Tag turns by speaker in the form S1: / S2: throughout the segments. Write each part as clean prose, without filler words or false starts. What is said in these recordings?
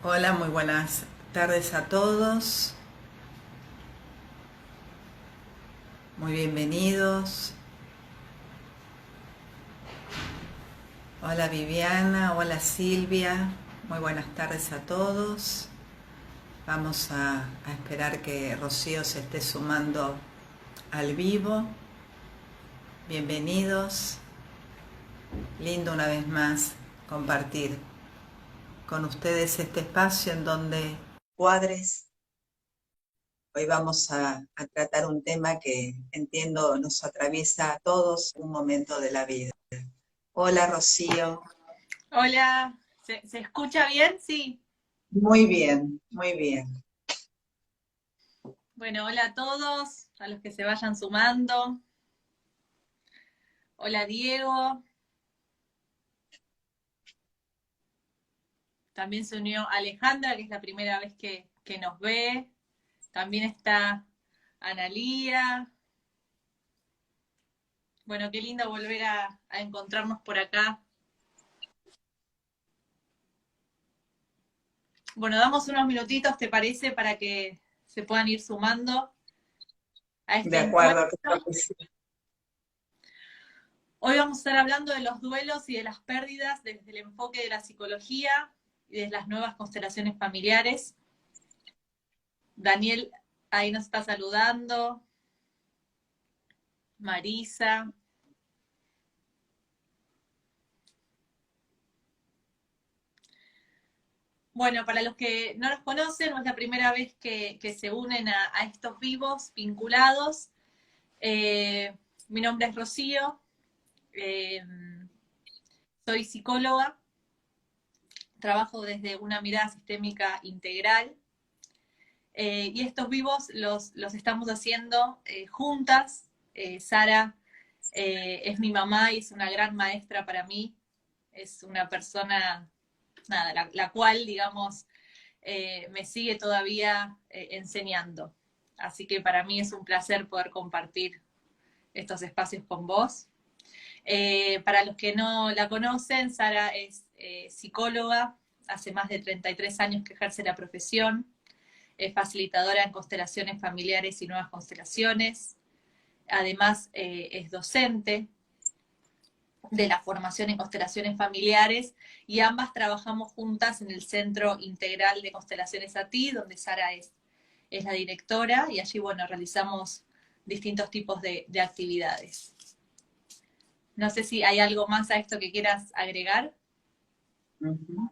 S1: Hola, muy buenas tardes a todos. Muy bienvenidos. Hola Viviana, hola Silvia. Muy buenas tardes a todos. Vamos a esperar que Rocío se esté sumando al vivo. Bienvenidos. Lindo una vez más compartir con ustedes este espacio en donde cuadres. Hoy vamos a tratar un tema que entiendo nos atraviesa a todos un momento de la vida. Hola Rocío.
S2: Hola, ¿se escucha bien? Sí.
S1: Muy bien, muy bien.
S2: Bueno, hola a todos, a los que se vayan sumando. Hola Diego, también se unió Alejandra, que es la primera vez que nos ve. También está Analía. Bueno, qué lindo volver a encontrarnos por acá. Bueno, damos unos minutitos, ¿te parece? Para que se puedan ir sumando a
S1: De
S2: este
S1: acuerdo,
S2: encuentro.
S1: creo que sí.
S2: Hoy vamos a estar hablando de los duelos y de las pérdidas desde el enfoque de la psicología y de las nuevas constelaciones familiares. Daniel ahí nos está saludando. Marisa. Bueno, para los que no los conocen, no es la primera vez que se unen a estos vivos vinculados. Eh, Mi nombre es Rocío, eh, soy psicóloga, trabajo desde una mirada sistémica integral y estos vivos los estamos haciendo juntas. Sara es mi mamá y es una gran maestra para mí, es una persona, nada, la cual, digamos, me sigue todavía enseñando. Así que para mí es un placer poder compartir estos espacios con vos. Para los que no la conocen, Sara es psicóloga, hace más de 33 años que ejerce la profesión, es facilitadora en constelaciones familiares y nuevas constelaciones, además es docente de la formación en constelaciones familiares y ambas trabajamos juntas en el Centro Integral de Constelaciones ATI, donde Sara es la directora y allí, bueno, realizamos distintos tipos de actividades. No sé si hay algo más a esto que quieras agregar.
S1: Ujú.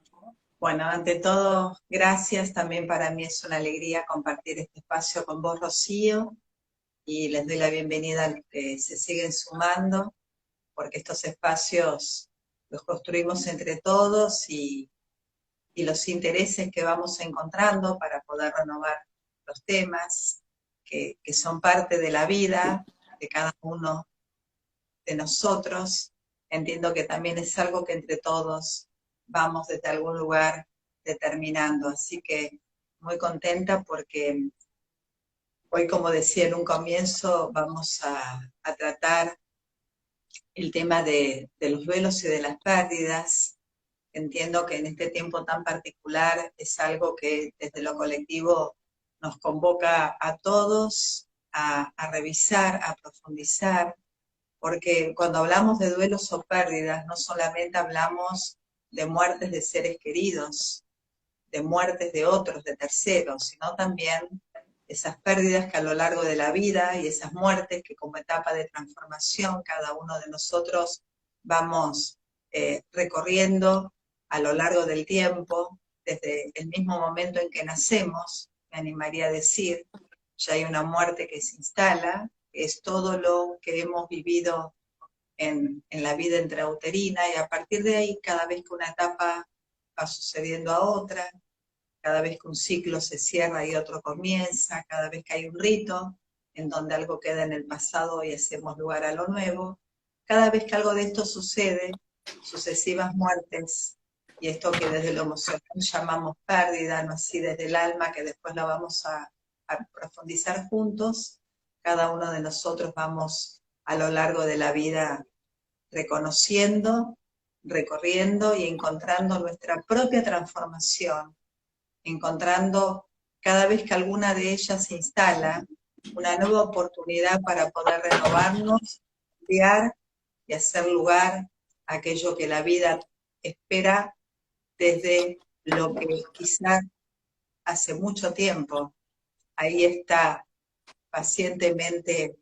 S1: Bueno, ante todo, gracias. También para mí es una alegría compartir este espacio con vos, Rocío, y les doy la bienvenida a los que se siguen sumando, porque estos espacios los construimos entre todos y los intereses que vamos encontrando para poder renovar los temas que son parte de la vida de cada uno de nosotros. Entiendo que también es algo que entre todos vamos desde algún lugar determinando. Así que muy contenta porque hoy, como decía en un comienzo, vamos a tratar el tema de los duelos y de las pérdidas. Entiendo que en este tiempo tan particular es algo que desde lo colectivo nos convoca a todos a revisar, a profundizar, porque cuando hablamos de duelos o pérdidas, no solamente hablamos de muertes de seres queridos, de muertes de otros, de terceros, sino también esas pérdidas que a lo largo de la vida y esas muertes que como etapa de transformación cada uno de nosotros vamos recorriendo a lo largo del tiempo, desde el mismo momento en que nacemos, me animaría a decir, ya hay una muerte que se instala, es todo lo que hemos vivido en la vida intrauterina y a partir de ahí, cada vez que una etapa va sucediendo a otra, cada vez que un ciclo se cierra y otro comienza, cada vez que hay un rito en donde algo queda en el pasado y hacemos lugar a lo nuevo, cada vez que algo de esto sucede, sucesivas muertes, y esto que desde lo emocional llamamos pérdida, no así desde el alma, que después lo vamos a profundizar juntos, cada uno de nosotros vamos a lo largo de la vida reconociendo, recorriendo y encontrando nuestra propia transformación encontrando cada vez que alguna de ellas se instala, una nueva oportunidad para poder renovarnos, cambiar y hacer lugar a aquello que la vida espera desde lo que quizás hace mucho tiempo ahí está pacientemente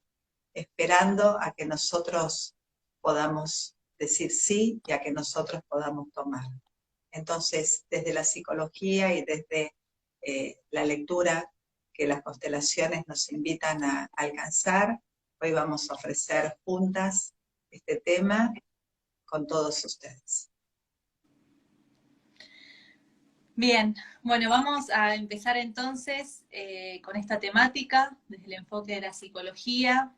S1: esperando a que nosotros podamos decir sí y a que nosotros podamos tomar. Entonces, desde la psicología y desde la lectura que las constelaciones nos invitan a alcanzar, hoy vamos a ofrecer juntas este tema con todos ustedes.
S2: Bien, bueno, vamos a empezar entonces con esta temática desde el enfoque de la psicología.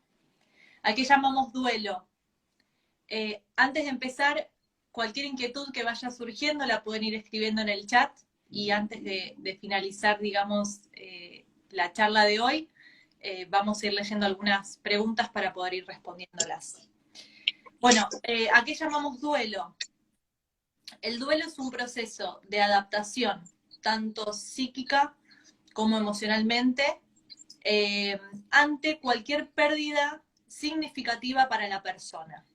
S2: ¿A qué llamamos duelo? Antes de empezar, cualquier inquietud que vaya surgiendo la pueden ir escribiendo en el chat, y antes de finalizar, digamos, la charla de hoy, vamos a ir leyendo algunas preguntas para poder ir respondiéndolas. Bueno, ¿a qué llamamos duelo? El duelo es un proceso de adaptación, tanto psíquica como emocionalmente, ante cualquier pérdida significativa para la persona.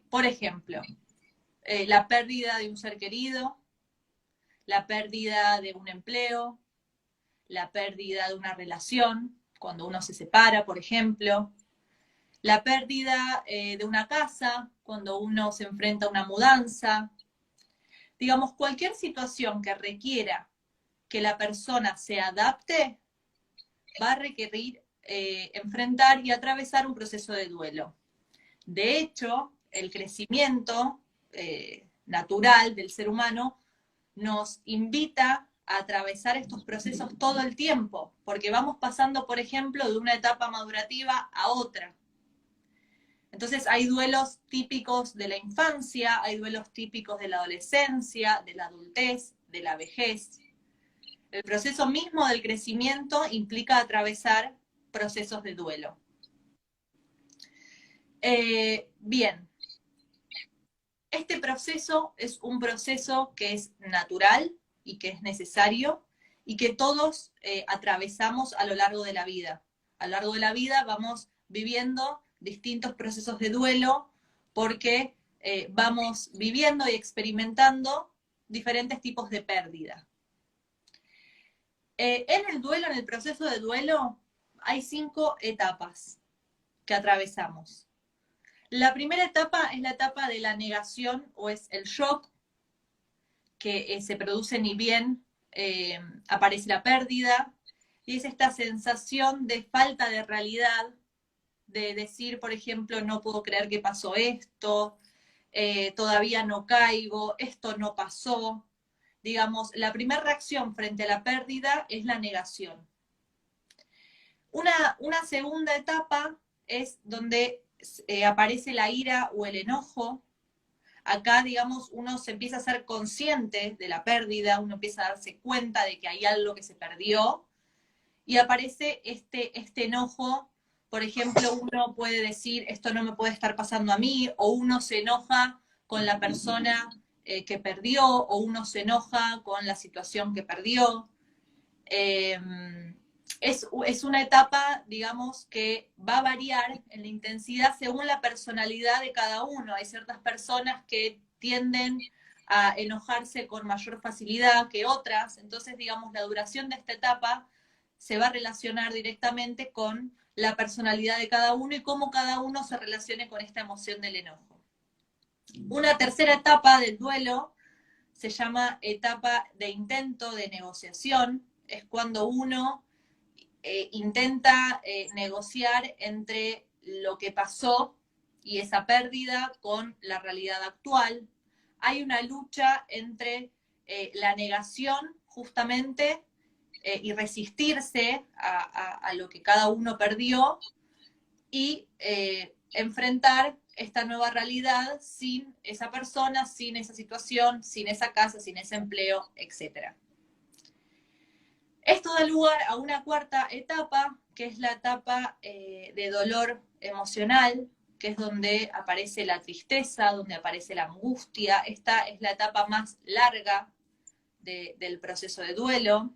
S2: Por ejemplo, la pérdida de un ser querido, la pérdida de un empleo, la pérdida de una relación, cuando uno se separa, por ejemplo, la pérdida de una casa, cuando uno se enfrenta a una mudanza. Digamos, cualquier situación que requiera que la persona se adapte va a requerir enfrentar y atravesar un proceso de duelo. De hecho, el crecimiento natural del ser humano nos invita a atravesar estos procesos todo el tiempo, porque vamos pasando, por ejemplo, de una etapa madurativa a otra. Entonces hay duelos típicos de la infancia, hay duelos típicos de la adolescencia, de la adultez, de la vejez. El proceso mismo del crecimiento implica atravesar procesos de duelo. Bien, este proceso es un proceso que es natural y que es necesario y que todos atravesamos a lo largo de la vida. A lo largo de la vida vamos viviendo distintos procesos de duelo porque vamos viviendo y experimentando diferentes tipos de pérdida. En el duelo, en el proceso de duelo, hay 5 etapas que atravesamos. La primera etapa es la etapa de la negación o es el shock, que se produce ni bien aparece la pérdida, y es esta sensación de falta de realidad, de decir, por ejemplo, no puedo creer que pasó esto, todavía no caigo, esto no pasó. Digamos, la primera reacción frente a la pérdida es la negación. Una segunda etapa es donde aparece la ira o el enojo. Acá, digamos, uno se empieza a ser consciente de la pérdida, uno empieza a darse cuenta de que hay algo que se perdió, y aparece este enojo. Por ejemplo, uno puede decir, esto no me puede estar pasando a mí, o uno se enoja con la persona que perdió, o uno se enoja con la situación que perdió. Es una etapa, digamos, que va a variar en la intensidad según la personalidad de cada uno. Hay ciertas personas que tienden a enojarse con mayor facilidad que otras, entonces, digamos, la duración de esta etapa se va a relacionar directamente con la personalidad de cada uno y cómo cada uno se relacione con esta emoción del enojo. Una tercera etapa del duelo se llama etapa de intento de negociación. Es cuando uno intenta negociar entre lo que pasó y esa pérdida con la realidad actual. Hay una lucha entre la negación, justamente, y resistirse a lo que cada uno perdió, y enfrentar esta nueva realidad sin esa persona, sin esa situación, sin esa casa, sin ese empleo, etc. Esto da lugar a una cuarta etapa, que es la etapa de dolor emocional, que es donde aparece la tristeza, donde aparece la angustia. Esta es la etapa más larga del proceso de duelo.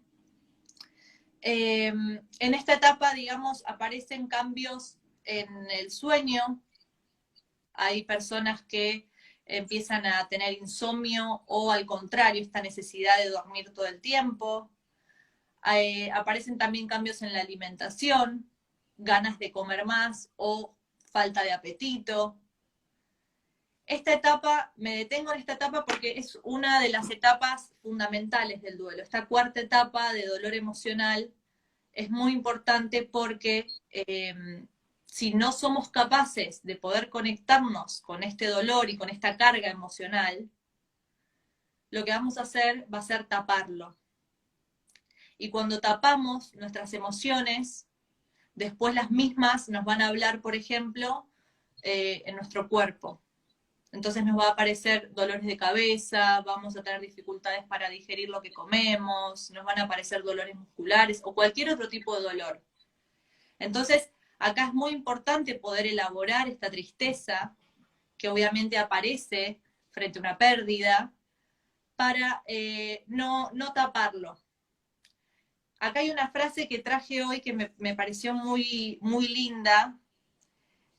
S2: En esta etapa, digamos, aparecen cambios en el sueño. Hay personas que empiezan a tener insomnio o al contrario, esta necesidad de dormir todo el tiempo. Aparecen también cambios en la alimentación, ganas de comer más o falta de apetito. Esta etapa, me detengo en esta etapa porque es una de las etapas fundamentales del duelo. Esta cuarta etapa de dolor emocional es muy importante porque si no somos capaces de poder conectarnos con este dolor y con esta carga emocional, lo que vamos a hacer va a ser taparlo. Y cuando tapamos nuestras emociones, después las mismas nos van a hablar, por ejemplo, en nuestro cuerpo. Entonces nos va a aparecer dolores de cabeza, vamos a tener dificultades para digerir lo que comemos, nos van a aparecer dolores musculares o cualquier otro tipo de dolor. Entonces, acá es muy importante poder elaborar esta tristeza, que obviamente aparece frente a una pérdida, para no taparlo. Acá hay una frase que traje hoy que me pareció muy, muy linda,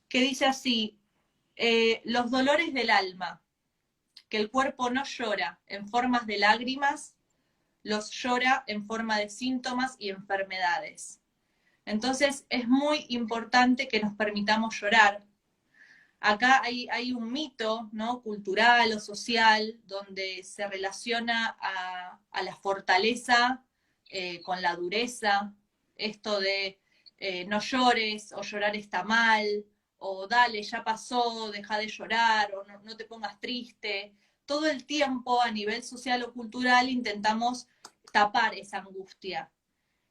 S2: que dice así: los dolores del alma, que el cuerpo no llora en formas de lágrimas, los llora en forma de síntomas y enfermedades. Entonces es muy importante que nos permitamos llorar. Acá hay un mito, ¿no?, cultural o social donde se relaciona a la fortaleza con la dureza, esto de no llores, o llorar está mal, o dale, ya pasó, deja de llorar, o no te pongas triste. Todo el tiempo a nivel social o cultural intentamos tapar esa angustia.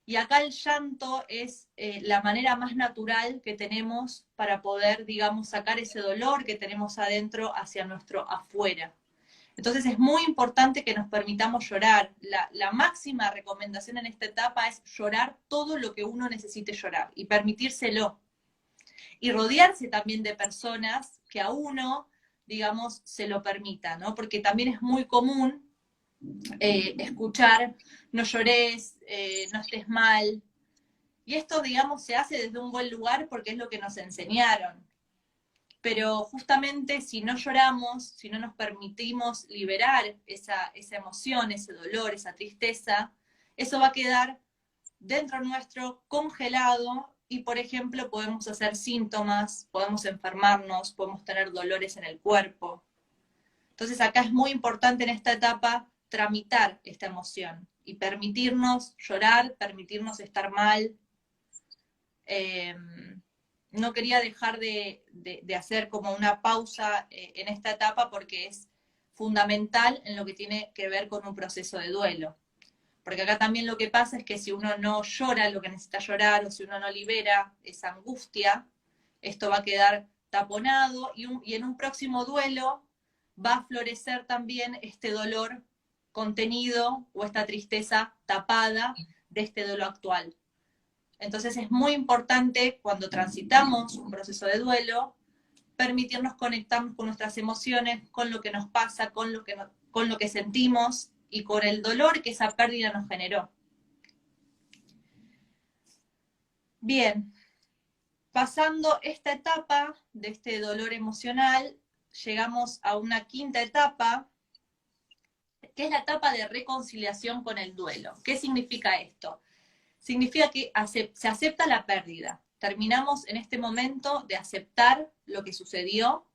S2: Y acá el llanto es la manera más natural que tenemos para poder, digamos, sacar ese dolor que tenemos adentro hacia nuestro afuera. Entonces es muy importante que nos permitamos llorar. La máxima recomendación en esta etapa es llorar todo lo que uno necesite llorar y permitírselo. Y rodearse también de personas que a uno, digamos, se lo permitan, ¿no? Porque también es muy común escuchar, no llores, no estés mal. Y esto, digamos, se hace desde un buen lugar porque es lo que nos enseñaron. Pero justamente si no lloramos, si no nos permitimos liberar esa emoción, ese dolor, esa tristeza, eso va a quedar dentro nuestro congelado y, por ejemplo, podemos hacer síntomas, podemos enfermarnos, podemos tener dolores en el cuerpo. Entonces acá es muy importante en esta etapa tramitar esta emoción y permitirnos llorar, permitirnos estar mal. No quería dejar de hacer como una pausa en esta etapa porque es fundamental en lo que tiene que ver con un proceso de duelo. Porque acá también lo que pasa es que si uno no llora lo que necesita llorar, o si uno no libera esa angustia, esto va a quedar taponado y en un próximo duelo va a florecer también este dolor contenido o esta tristeza tapada de este duelo actual. Entonces es muy importante cuando transitamos un proceso de duelo, permitirnos conectarnos con nuestras emociones, con lo que nos pasa, con lo que sentimos y con el dolor que esa pérdida nos generó. Bien, pasando esta etapa de este dolor emocional, llegamos a una quinta etapa, que es la etapa de reconciliación con el duelo. ¿Qué significa esto? Significa que se acepta la pérdida. Terminamos en este momento de aceptar lo que sucedió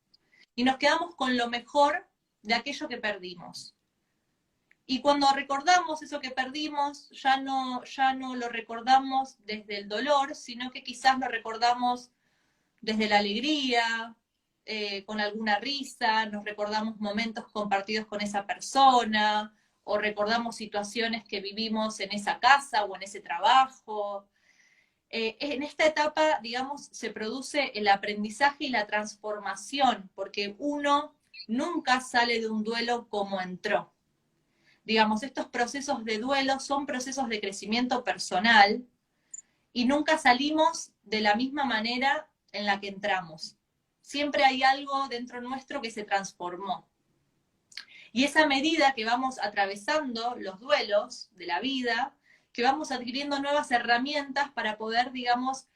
S2: y nos quedamos con lo mejor de aquello que perdimos. Y cuando recordamos eso que perdimos, ya no lo recordamos desde el dolor, sino que quizás lo recordamos desde la alegría, con alguna risa, nos recordamos momentos compartidos con esa persona, o recordamos situaciones que vivimos en esa casa o en ese trabajo. En esta etapa, digamos, se produce el aprendizaje y la transformación, porque uno nunca sale de un duelo como entró. Digamos, estos procesos de duelo son procesos de crecimiento personal y nunca salimos de la misma manera en la que entramos. Siempre hay algo dentro nuestro que se transformó. Y esa medida que vamos atravesando los duelos de la vida, que vamos adquiriendo nuevas herramientas para poder, digamos,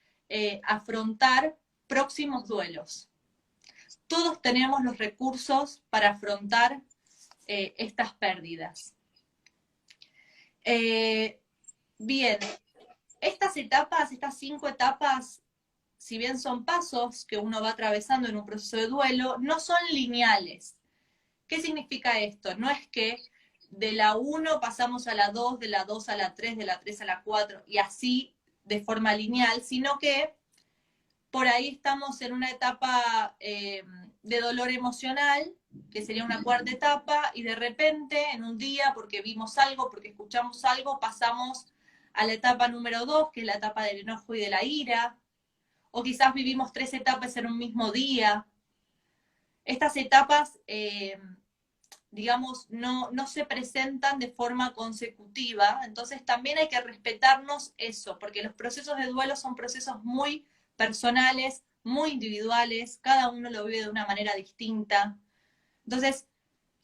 S2: afrontar próximos duelos. Todos tenemos los recursos para afrontar estas pérdidas. Bien, estas etapas, estas 5 etapas, si bien son pasos que uno va atravesando en un proceso de duelo, no son lineales. ¿Qué significa esto? No es que de la 1 pasamos a la 2, de la 2 a la 3, de la 3 a la 4, y así de forma lineal, sino que por ahí estamos en una etapa de dolor emocional, que sería una 4ª etapa, y de repente, en un día, porque vimos algo, porque escuchamos algo, pasamos a la etapa número 2, que es la etapa del enojo y de la ira, o quizás vivimos 3 etapas en un mismo día. Estas etapas, digamos, no se presentan de forma consecutiva, entonces también hay que respetarnos eso, porque los procesos de duelo son procesos muy personales, muy individuales, cada uno lo vive de una manera distinta. Entonces,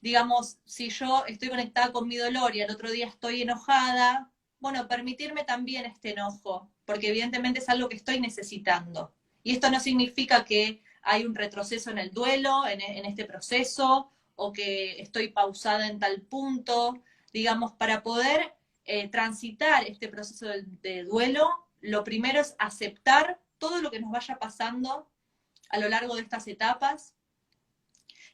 S2: digamos, si yo estoy conectada con mi dolor y al otro día estoy enojada, bueno, permitirme también este enojo, porque evidentemente es algo que estoy necesitando. Y esto no significa que hay un retroceso en el duelo, en este proceso, o que estoy pausada en tal punto. Digamos, para poder transitar este proceso de duelo, lo primero es aceptar todo lo que nos vaya pasando a lo largo de estas etapas,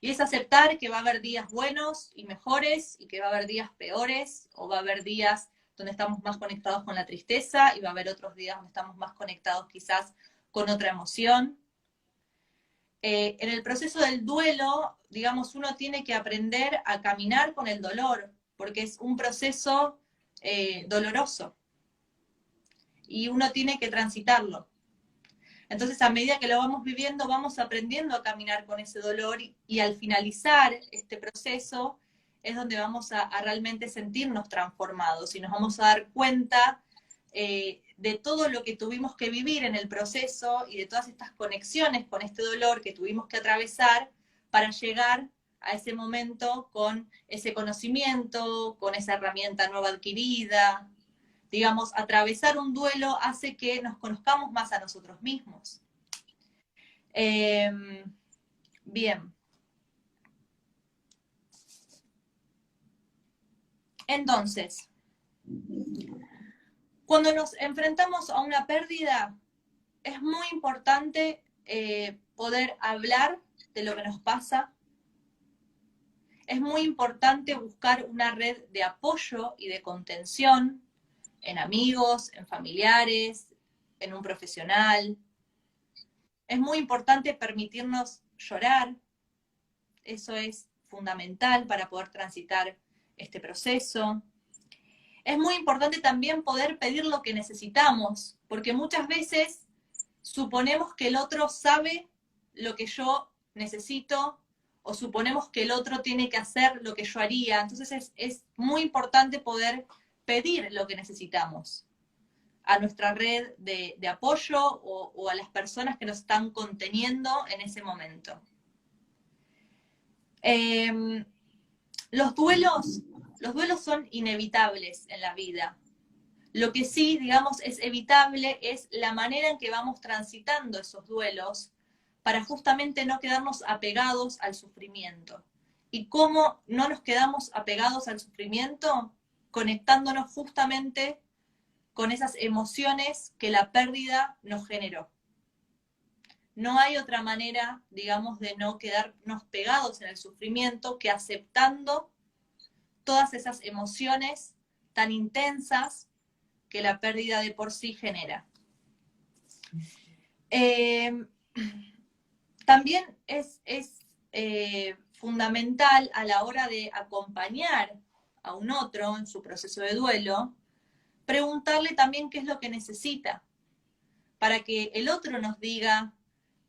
S2: y es aceptar que va a haber días buenos y mejores, y que va a haber días peores, o va a haber días donde estamos más conectados con la tristeza, y va a haber otros días donde estamos más conectados quizás con otra emoción. En el proceso del duelo, digamos, uno tiene que aprender a caminar con el dolor, porque es un proceso doloroso, y uno tiene que transitarlo. Entonces, a medida que lo vamos viviendo, vamos aprendiendo a caminar con ese dolor, y al finalizar este proceso es donde vamos a realmente sentirnos transformados, y nos vamos a dar cuenta de todo lo que tuvimos que vivir en el proceso, y de todas estas conexiones con este dolor que tuvimos que atravesar para llegar a ese momento con ese conocimiento, con esa herramienta nueva adquirida. Digamos, atravesar un duelo hace que nos conozcamos más a nosotros mismos. Bien. Entonces, cuando nos enfrentamos a una pérdida, es muy importante poder hablar de lo que nos pasa. Es muy importante buscar una red de apoyo y de contención en amigos, en familiares, en un profesional. Es muy importante permitirnos llorar. Eso es fundamental para poder transitar este proceso. Es muy importante también poder pedir lo que necesitamos, porque muchas veces suponemos que el otro sabe lo que yo necesito, o suponemos que el otro tiene que hacer lo que yo haría. Entonces es muy importante poder pedir lo que necesitamos a nuestra red de apoyo, o a las personas que nos están conteniendo en ese momento. Los duelos son inevitables en la vida. Lo que sí, digamos, es evitable es la manera en que vamos transitando esos duelos, para justamente no quedarnos apegados al sufrimiento. ¿Y cómo no nos quedamos apegados al sufrimiento? Conectándonos justamente con esas emociones que la pérdida nos generó. No hay otra manera, digamos, de no quedarnos pegados en el sufrimiento que aceptando todas esas emociones tan intensas que la pérdida de por sí genera. También es fundamental a la hora de acompañar a un otro en su proceso de duelo, preguntarle también qué es lo que necesita, para que el otro nos diga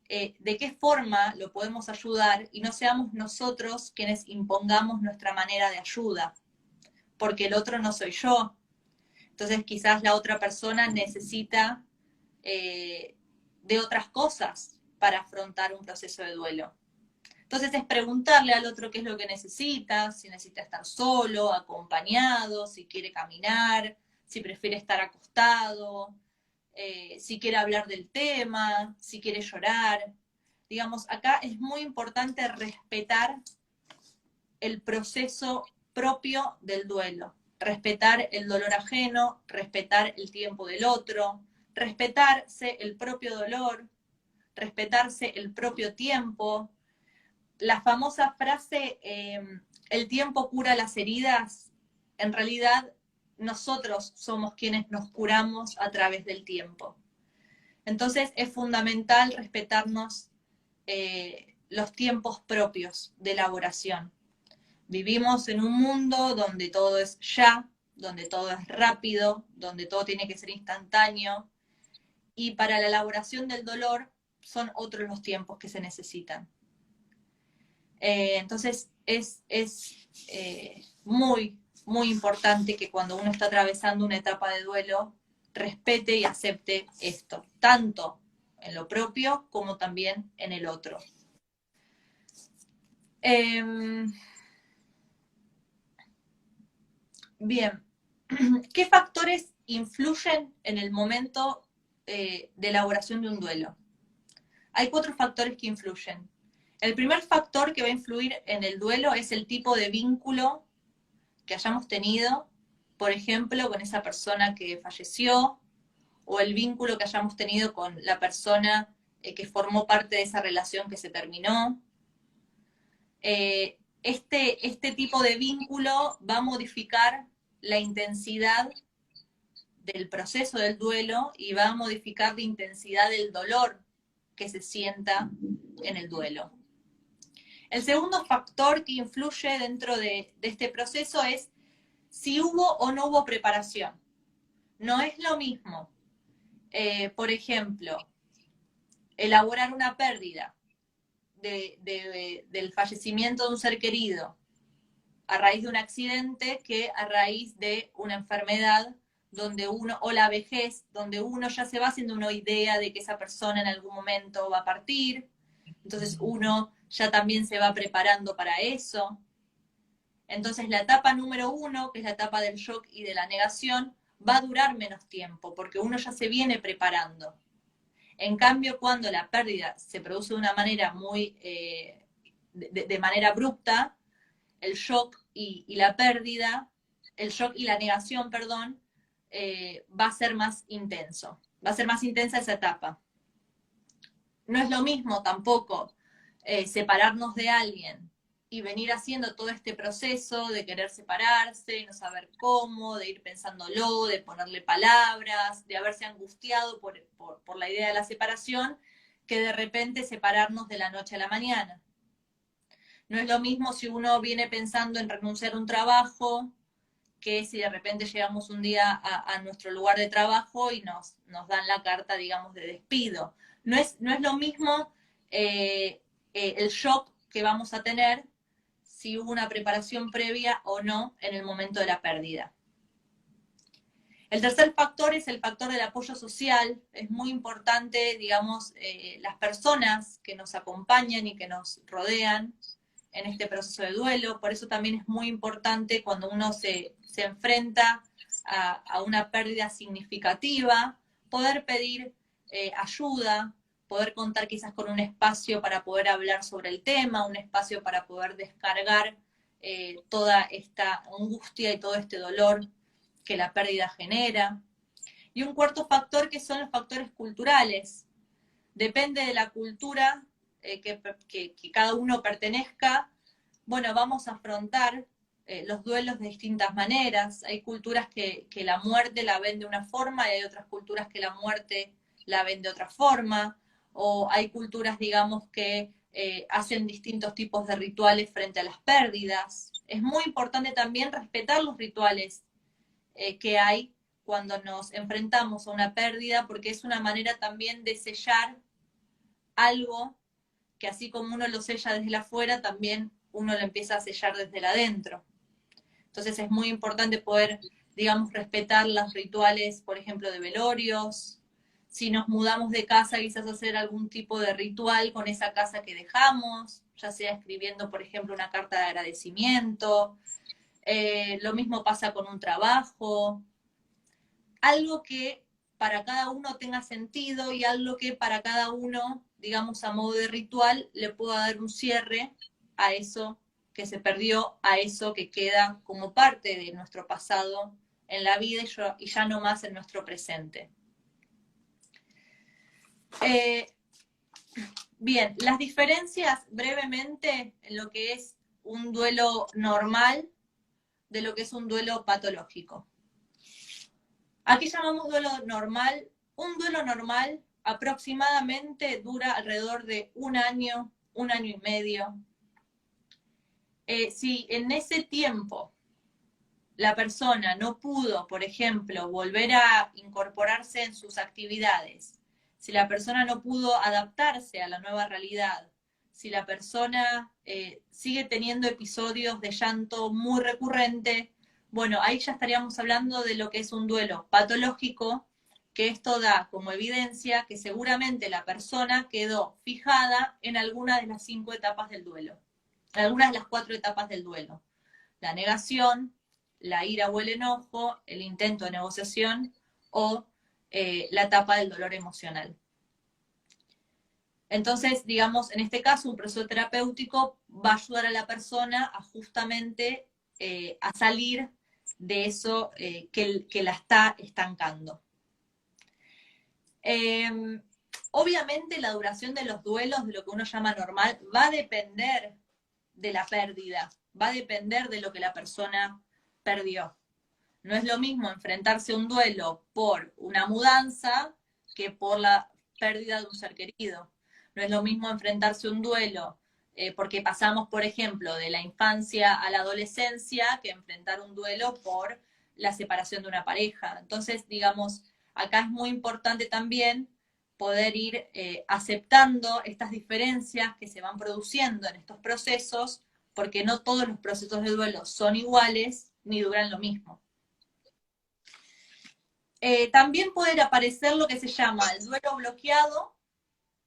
S2: de qué forma lo podemos ayudar, y no seamos nosotros quienes impongamos nuestra manera de ayuda, porque el otro no soy yo. Entonces quizás la otra persona necesita de otras cosas para afrontar un proceso de duelo. Entonces es preguntarle al otro qué es lo que necesita, si necesita estar solo, acompañado, si quiere caminar, si prefiere estar acostado, si quiere hablar del tema, si quiere llorar. Digamos, acá es muy importante respetar el proceso propio del duelo, respetar el dolor ajeno, respetar el tiempo del otro, respetarse el propio dolor, respetarse el propio tiempo. La famosa frase, el tiempo cura las heridas, en realidad nosotros somos quienes nos curamos a través del tiempo. Entonces es fundamental respetarnos los tiempos propios de elaboración. Vivimos en un mundo donde todo es ya, donde todo es rápido, donde todo tiene que ser instantáneo, y para la elaboración del dolor son otros los tiempos que se necesitan. Entonces es muy, muy importante que cuando uno está atravesando una etapa de duelo, respete y acepte esto, tanto en lo propio como también en el otro. Bien, ¿qué factores influyen en el momento de elaboración de un duelo? Hay 4 factores que influyen. El primer factor que va a influir en el duelo es el tipo de vínculo que hayamos tenido, por ejemplo, con esa persona que falleció, o el vínculo que hayamos tenido con la persona que formó parte de esa relación que se terminó. Este tipo de vínculo va a modificar la intensidad del proceso del duelo y va a modificar la intensidad del dolor que se sienta en el duelo. El segundo factor que influye dentro de este proceso es si hubo o no hubo preparación. No es lo mismo, por ejemplo, elaborar una pérdida del fallecimiento de un ser querido a raíz de un accidente que a raíz de una enfermedad donde uno, o la vejez, donde uno ya se va haciendo una idea de que esa persona en algún momento va a partir, entonces uno ya también se va preparando para eso. Entonces la etapa número 1, que es la etapa del shock y de la negación, va a durar menos tiempo, porque uno ya se viene preparando. En cambio, cuando la pérdida se produce de una manera muy, de manera abrupta, el shock y la pérdida, el shock y la negación, perdón, va a ser más intenso. Va a ser más intensa esa etapa. No es lo mismo tampoco separarnos de alguien y venir haciendo todo este proceso de querer separarse, no saber cómo, de ir pensándolo, de ponerle palabras, de haberse angustiado por la idea de la separación, que de repente separarnos de la noche a la mañana. No es lo mismo si uno viene pensando en renunciar a un trabajo, que si de repente llegamos un día a nuestro lugar de trabajo y nos dan la carta, digamos, de despido. No es lo mismo el shock que vamos a tener si hubo una preparación previa o no en el momento de la pérdida. El tercer factor es el factor del apoyo social. Es muy importante, digamos, las personas que nos acompañan y que nos rodean en este proceso de duelo. Por eso también es muy importante cuando uno se enfrenta a una pérdida significativa, poder pedir ayuda, poder contar quizás con un espacio para poder hablar sobre el tema, un espacio para poder descargar toda esta angustia y todo este dolor que la pérdida genera. Y un cuarto factor que son los factores culturales. Depende de la cultura que cada uno pertenezca, bueno, vamos a afrontar los duelos de distintas maneras. Hay culturas que la muerte la ven de una forma y hay otras culturas que la muerte la ven de otra forma, o hay culturas, digamos, que hacen distintos tipos de rituales frente a las pérdidas. Es muy importante también respetar los rituales que hay cuando nos enfrentamos a una pérdida, porque es una manera también de sellar algo que así como uno lo sella desde afuera, también uno lo empieza a sellar desde el adentro. Entonces es muy importante poder, digamos, respetar los rituales, por ejemplo, de velorios. Si nos mudamos de casa, quizás hacer algún tipo de ritual con esa casa que dejamos. ya sea escribiendo, por ejemplo, una carta de agradecimiento. Lo mismo pasa con un trabajo. Algo que para cada uno tenga sentido y algo que para cada uno, digamos, a modo de ritual, le pueda dar un cierre a eso que se perdió, a eso que queda como parte de nuestro pasado en la vida y ya no más en nuestro presente. Bien, las diferencias brevemente en lo que es un duelo normal de lo que es un duelo patológico. Aquí llamamos duelo normal. Un duelo normal aproximadamente dura alrededor de un año y medio. Si en ese tiempo la persona no pudo, por ejemplo, volver a incorporarse en sus actividades, si la persona no pudo adaptarse a la nueva realidad, si la persona sigue teniendo episodios de llanto muy recurrente, bueno, ahí ya estaríamos hablando de lo que es un duelo patológico, que esto da como evidencia que seguramente la persona quedó fijada en alguna de las 5 etapas del duelo, en algunas de las 4 etapas del duelo. La negación, la ira o el enojo, el intento de negociación o la etapa del dolor emocional. Entonces, digamos, en este caso, un proceso terapéutico va a ayudar a la persona a justamente a salir de eso que la está estancando. Obviamente la duración de los duelos, de lo que uno llama normal, va a depender de la pérdida, va a depender de lo que la persona perdió. No es lo mismo enfrentarse a un duelo por una mudanza que por la pérdida de un ser querido. No es lo mismo enfrentarse a un duelo porque pasamos, por ejemplo, de la infancia a la adolescencia que enfrentar un duelo por la separación de una pareja. Entonces, digamos, acá es muy importante también poder ir aceptando estas diferencias que se van produciendo en estos procesos, porque no todos los procesos de duelo son iguales ni duran lo mismo. También puede aparecer lo que se llama el duelo bloqueado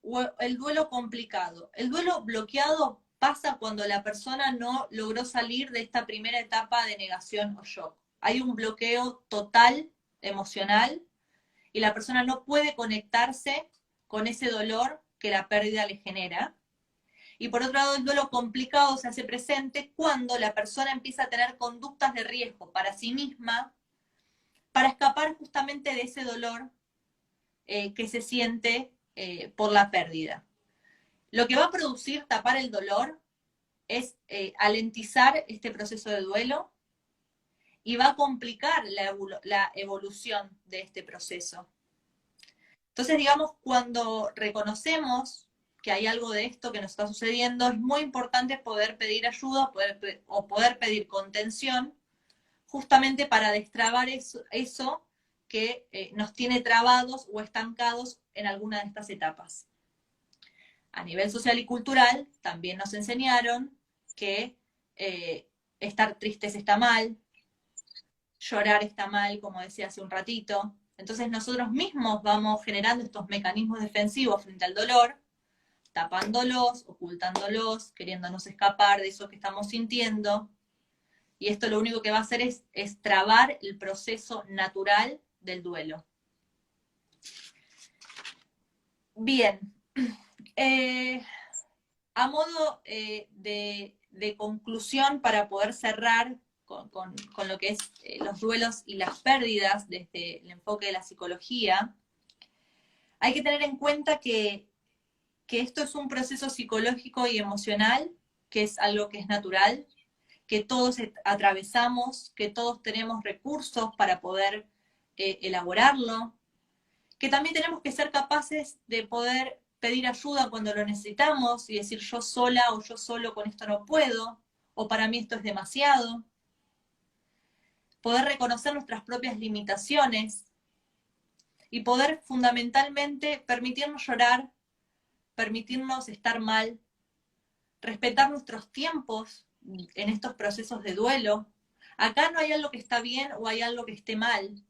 S2: o el duelo complicado. El duelo bloqueado pasa cuando la persona no logró salir de esta primera etapa de negación o shock. Hay un bloqueo total emocional y la persona no puede conectarse con ese dolor que la pérdida le genera. Y por otro lado, el duelo complicado se hace presente cuando la persona empieza a tener conductas de riesgo para sí misma, para escapar justamente de ese dolor que se siente por la pérdida. Lo que va a producir tapar el dolor es alentizar este proceso de duelo y va a complicar la evolución de este proceso. Entonces, digamos, cuando reconocemos que hay algo de esto que nos está sucediendo, es muy importante poder pedir ayuda o poder pedir contención justamente para destrabar eso que nos tiene trabados o estancados en alguna de estas etapas. A nivel social y cultural, también nos enseñaron que estar tristes está mal, llorar está mal, como decía hace un ratito. Entonces nosotros mismos vamos generando estos mecanismos defensivos frente al dolor, tapándolos, ocultándolos, queriéndonos escapar de eso que estamos sintiendo. Y esto lo único que va a hacer es trabar el proceso natural del duelo. Bien, a modo de conclusión para poder cerrar con lo que es los duelos y las pérdidas desde el enfoque de la psicología, hay que tener en cuenta que esto es un proceso psicológico y emocional, que es algo que es natural, que todos atravesamos, que todos tenemos recursos para poder elaborarlo, que también tenemos que ser capaces de poder pedir ayuda cuando lo necesitamos y decir yo sola o yo solo con esto no puedo, o para mí esto es demasiado. Poder reconocer nuestras propias limitaciones y poder fundamentalmente permitirnos llorar, permitirnos estar mal, respetar nuestros tiempos en estos procesos de duelo. Acá no hay algo que está bien o hay algo que esté mal.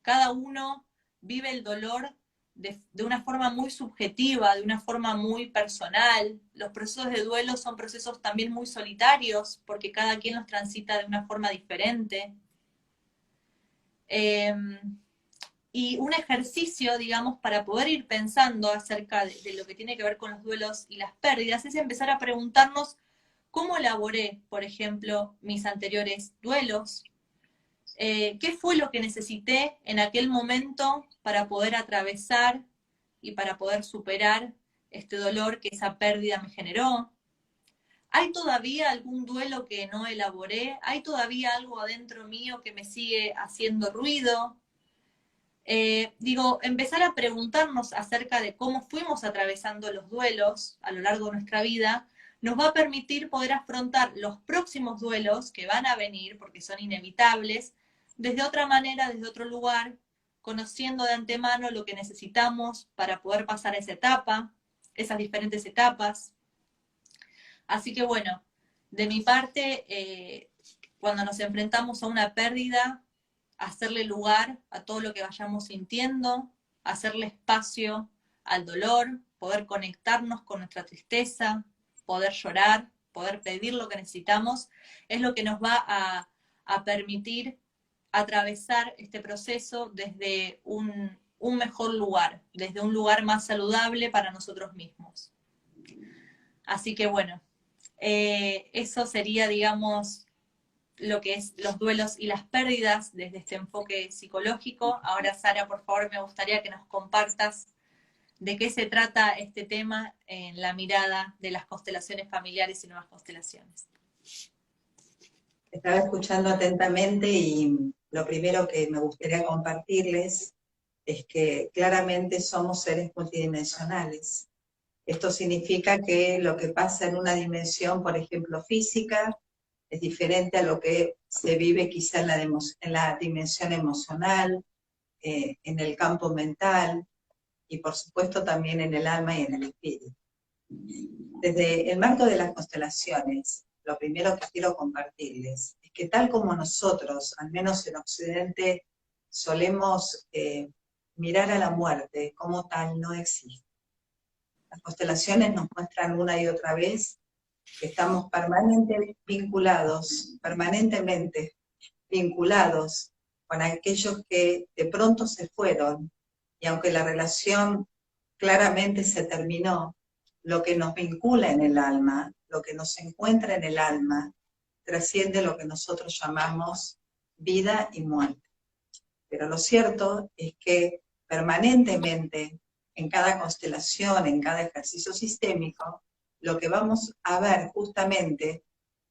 S2: Cada uno vive el dolor de una forma muy subjetiva, de una forma muy personal. Los procesos de duelo son procesos también muy solitarios, porque cada quien los transita de una forma diferente. Y un ejercicio, digamos, para poder ir pensando acerca de lo que tiene que ver con los duelos y las pérdidas, es empezar a preguntarnos cómo elaboré, por ejemplo, mis anteriores duelos, qué fue lo que necesité en aquel momento para poder atravesar y para poder superar este dolor que esa pérdida me generó. ¿Hay todavía algún duelo que no elaboré? ¿Hay todavía algo adentro mío que me sigue haciendo ruido? Empezar a preguntarnos acerca de cómo fuimos atravesando los duelos a lo largo de nuestra vida, nos va a permitir poder afrontar los próximos duelos que van a venir, porque son inevitables, desde otra manera, desde otro lugar, conociendo de antemano lo que necesitamos para poder pasar esa etapa, esas diferentes etapas. Así que bueno, de mi parte, cuando nos enfrentamos a una pérdida, hacerle lugar a todo lo que vayamos sintiendo, hacerle espacio al dolor, poder conectarnos con nuestra tristeza, poder llorar, poder pedir lo que necesitamos, es lo que nos va a permitir atravesar este proceso desde un mejor lugar, desde un lugar más saludable para nosotros mismos. Así que bueno, eso sería, digamos, lo que es los duelos y las pérdidas desde este enfoque psicológico. Ahora, Sara, por favor, me gustaría que nos compartas de qué se trata este tema en la mirada de las constelaciones familiares y nuevas constelaciones.
S1: Estaba escuchando atentamente y lo primero que me gustaría compartirles es que claramente somos seres multidimensionales. Esto significa que lo que pasa en una dimensión, por ejemplo, física, es diferente a lo que se vive quizá en la dimensión emocional, en el campo mental y por supuesto también en el alma y en el espíritu. Desde el marco de las constelaciones, lo primero que quiero compartirles es que tal como nosotros, al menos en Occidente, solemos mirar a la muerte como tal no existe. Las constelaciones nos muestran una y otra vez que estamos permanentemente vinculados con aquellos que de pronto se fueron, y aunque la relación claramente se terminó, lo que nos vincula en el alma, lo que nos encuentra en el alma, trasciende lo que nosotros llamamos vida y muerte. Pero lo cierto es que permanentemente, en cada constelación, en cada ejercicio sistémico, lo que vamos a ver justamente,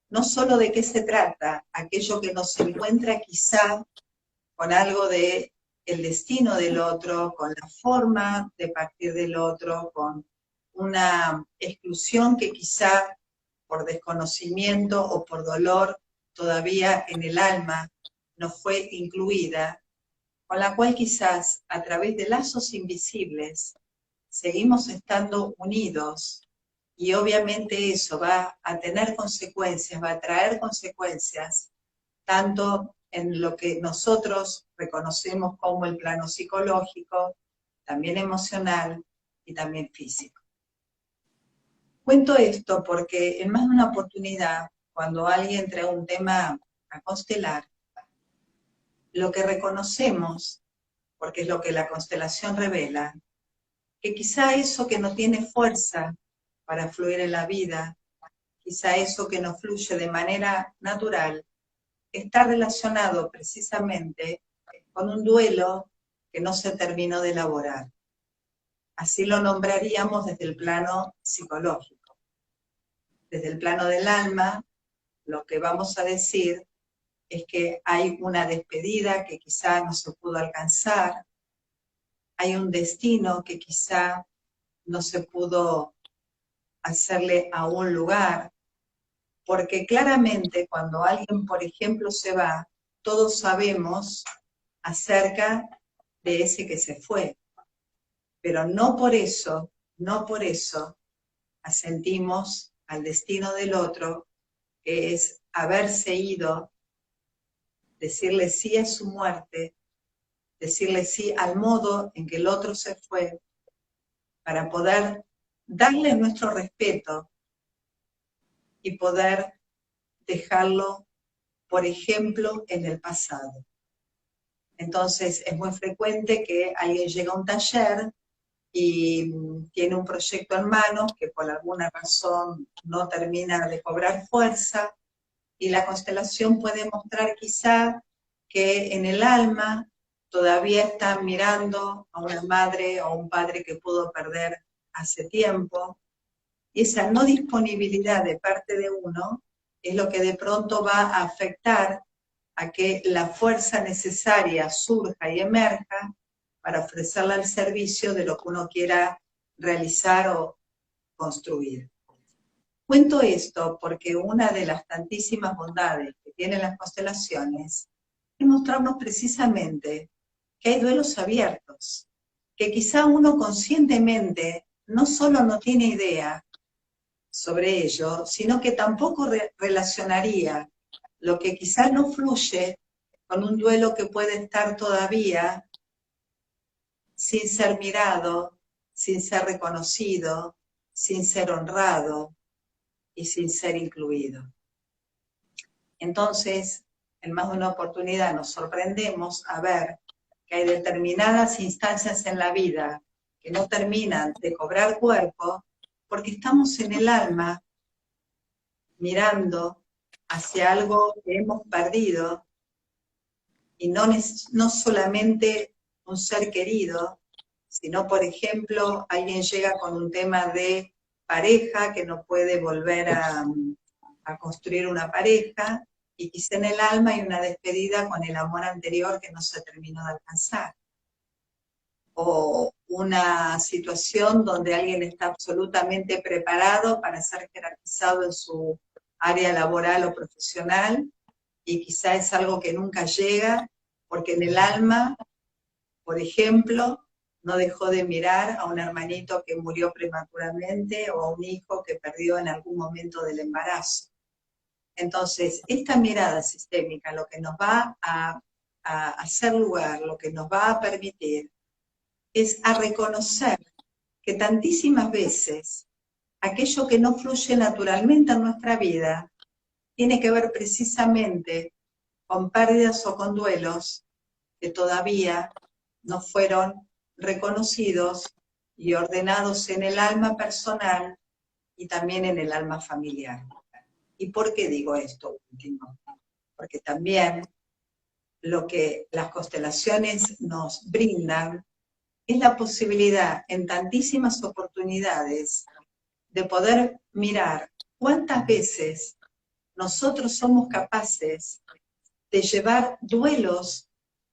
S1: no solo de qué se trata, aquello que nos encuentra quizá con algo de el destino del otro, con la forma de partir del otro, con una exclusión que quizá por desconocimiento o por dolor todavía en el alma no fue incluida, con la cual quizás a través de lazos invisibles seguimos estando unidos, y obviamente eso va a tener consecuencias, va a traer consecuencias, tanto en lo que nosotros reconocemos como el plano psicológico, también emocional y también físico. Cuento esto porque en más de una oportunidad, cuando alguien trae un tema a constelar, lo que reconocemos, porque es lo que la constelación revela, que quizá eso que no tiene fuerza para fluir en la vida, quizá eso que no fluye de manera natural, está relacionado precisamente con un duelo que no se terminó de elaborar. Así lo nombraríamos desde el plano psicológico. Desde el plano del alma, lo que vamos a decir es que hay una despedida que quizá no se pudo alcanzar, hay un destino que quizá no se pudo hacerle a un lugar, porque claramente cuando alguien, por ejemplo, se va, todos sabemos acerca de ese que se fue, pero no por eso asentimos al destino del otro, que es haberse ido, decirle sí a su muerte, decirle sí al modo en que el otro se fue, para poder darle nuestro respeto y poder dejarlo, por ejemplo, en el pasado. Entonces es muy frecuente que alguien llega a un taller y tiene un proyecto en manos que por alguna razón no termina de cobrar fuerza, y la constelación puede mostrar quizá que en el alma todavía están mirando a una madre o un padre que pudo perder hace tiempo, y esa no disponibilidad de parte de uno es lo que de pronto va a afectar a que la fuerza necesaria surja y emerja para ofrecerla al servicio de lo que uno quiera realizar o construir. Cuento esto porque una de las tantísimas bondades que tienen las constelaciones es mostrarnos precisamente que hay duelos abiertos, que quizá uno conscientemente no solo no tiene idea sobre ello, sino que tampoco relacionaría lo que quizá no fluye con un duelo que puede estar todavía sin ser mirado, sin ser reconocido, sin ser honrado y sin ser incluido. Entonces, en más de una oportunidad nos sorprendemos a ver que hay determinadas instancias en la vida que no terminan de cobrar cuerpo porque estamos en el alma mirando hacia algo que hemos perdido, y no solamente un ser querido, sino, por ejemplo, alguien llega con un tema de pareja que no puede volver a construir una pareja, y quizá en el alma hay una despedida con el amor anterior que no se terminó de alcanzar. O una situación donde alguien está absolutamente preparado para ser jerarquizado en su área laboral o profesional, y quizá es algo que nunca llega, porque en el alma, por ejemplo, no dejó de mirar a un hermanito que murió prematuramente o a un hijo que perdió en algún momento del embarazo. Entonces, esta mirada sistémica lo que nos va a hacer lugar, lo que nos va a permitir, es a reconocer que tantísimas veces aquello que no fluye naturalmente en nuestra vida tiene que ver precisamente con pérdidas o con duelos que todavía no fueron reconocidos y ordenados en el alma personal y también en el alma familiar. ¿Y por qué digo esto último? Porque también lo que las constelaciones nos brindan es la posibilidad en tantísimas oportunidades de poder mirar cuántas veces nosotros somos capaces de llevar duelos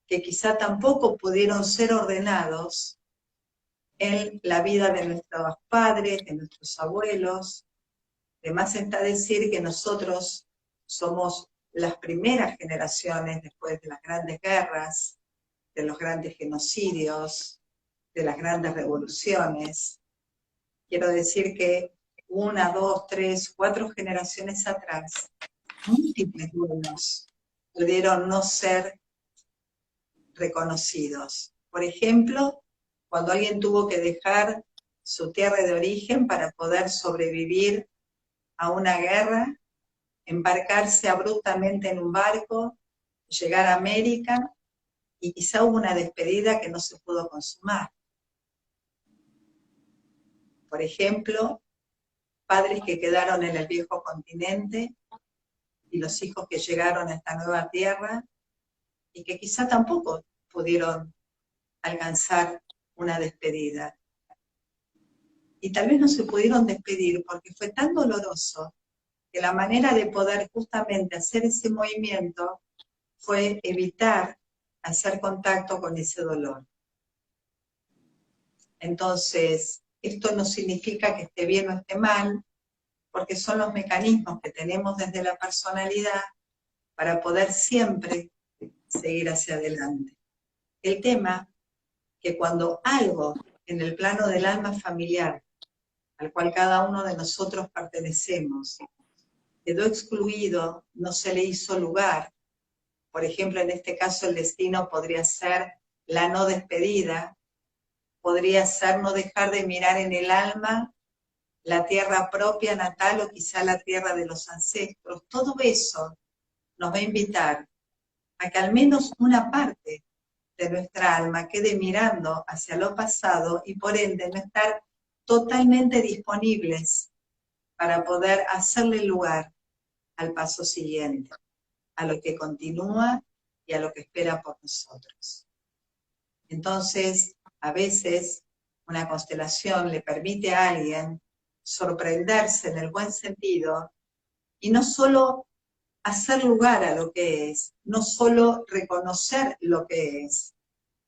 S1: que quizá tampoco pudieron ser ordenados en la vida de nuestros padres, de nuestros abuelos. Además está decir que nosotros somos las primeras generaciones después de las grandes guerras, de los grandes genocidios, de las grandes revoluciones. Quiero decir que 1, 2, 3, 4 generaciones atrás, múltiples duelos pudieron no ser reconocidos. Por ejemplo, cuando alguien tuvo que dejar su tierra de origen para poder sobrevivir a una guerra, embarcarse abruptamente en un barco, llegar a América, y quizá hubo una despedida que no se pudo consumar. Por ejemplo, padres que quedaron en el viejo continente y los hijos que llegaron a esta nueva tierra y que quizá tampoco pudieron alcanzar una despedida. Y tal vez no se pudieron despedir porque fue tan doloroso que la manera de poder justamente hacer ese movimiento fue evitar hacer contacto con ese dolor. Entonces, esto no significa que esté bien o esté mal, porque son los mecanismos que tenemos desde la personalidad para poder siempre seguir hacia adelante. El tema que cuando algo en el plano del alma familiar, al cual cada uno de nosotros pertenecemos, quedó excluido, no se le hizo lugar. Por ejemplo, en este caso el destino podría ser la no despedida, podría ser no dejar de mirar en el alma la tierra propia natal o quizá la tierra de los ancestros. Todo eso nos va a invitar a que al menos una parte de nuestra alma quede mirando hacia lo pasado y por ende no estar totalmente disponibles para poder hacerle lugar al paso siguiente, a lo que continúa y a lo que espera por nosotros. Entonces, a veces una constelación le permite a alguien sorprenderse en el buen sentido y no solo hacer lugar a lo que es, no solo reconocer lo que es,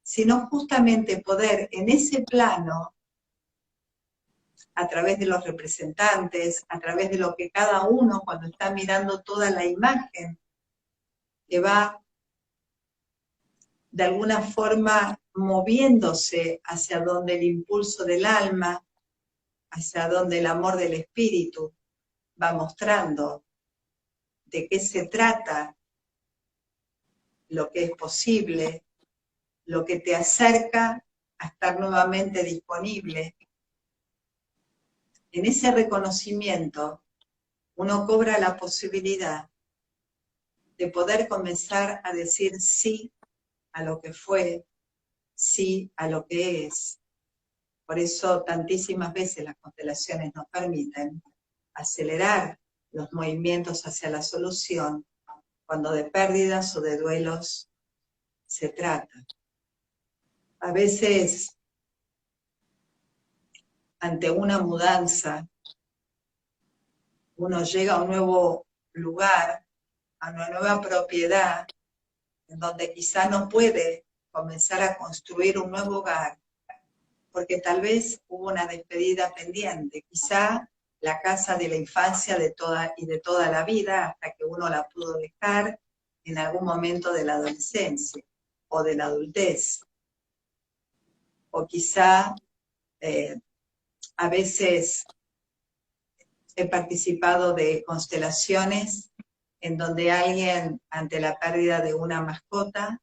S1: sino justamente poder en ese plano, a través de los representantes, a través de lo que cada uno cuando está mirando toda la imagen, que va de alguna forma moviéndose hacia donde el impulso del alma, hacia donde el amor del espíritu va mostrando de qué se trata, lo que es posible, lo que te acerca a estar nuevamente disponible. En ese reconocimiento, uno cobra la posibilidad de poder comenzar a decir sí a lo que fue, sí a lo que es. Por eso tantísimas veces las constelaciones nos permiten acelerar los movimientos hacia la solución cuando de pérdidas o de duelos se trata. A veces, ante una mudanza, uno llega a un nuevo lugar, a una nueva propiedad, en donde quizá no puede comenzar a construir un nuevo hogar, porque tal vez hubo una despedida pendiente, quizá la casa de la infancia de toda la vida, hasta que uno la pudo dejar en algún momento de la adolescencia o de la adultez. O quizá a veces he participado de constelaciones en donde alguien, ante la pérdida de una mascota,